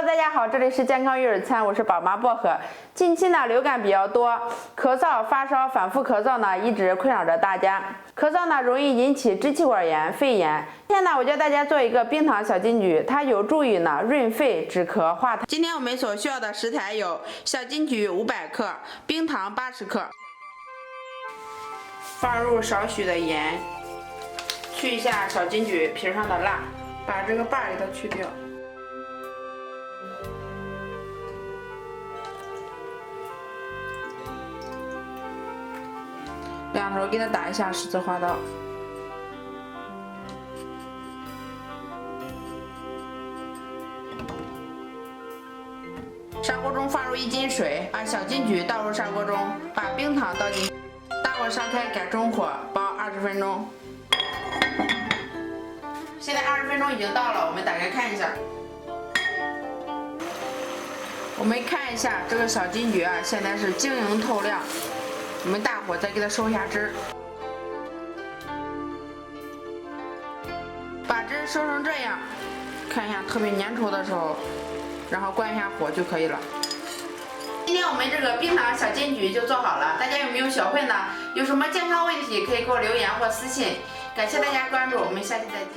Hello， 大家好，这里是健康育儿餐，我是宝妈薄荷。近期呢，流感比较多，咳嗽、发烧、反复咳嗽呢，一直困扰着大家。咳嗽呢，容易引起支气管炎、肺炎。今天呢，我教大家做一个冰糖小金桔，它有助于呢润肺、止咳、化痰。今天我们所需要的食材有小金桔500克、冰糖80克，放入少许的盐，去一下小金桔皮上的蜡，把这个把给它去掉。两头给它打一下十字花刀，砂锅中放入1斤水，把小金桔倒入砂锅中，把冰糖倒进去，大火烧开，改中火煲20分钟。现在20分钟已经到了，我们打开看一下。我们看一下这个小金桔啊，现在是晶莹透亮。我们大火再给它收一下汁儿，把汁收成这样，看一下特别粘稠的时候，然后关一下火就可以了。今天我们这个冰糖小金桔就做好了，大家有没有学会呢？有什么健康问题可以给我留言或私信。感谢大家关注，我们下期再见。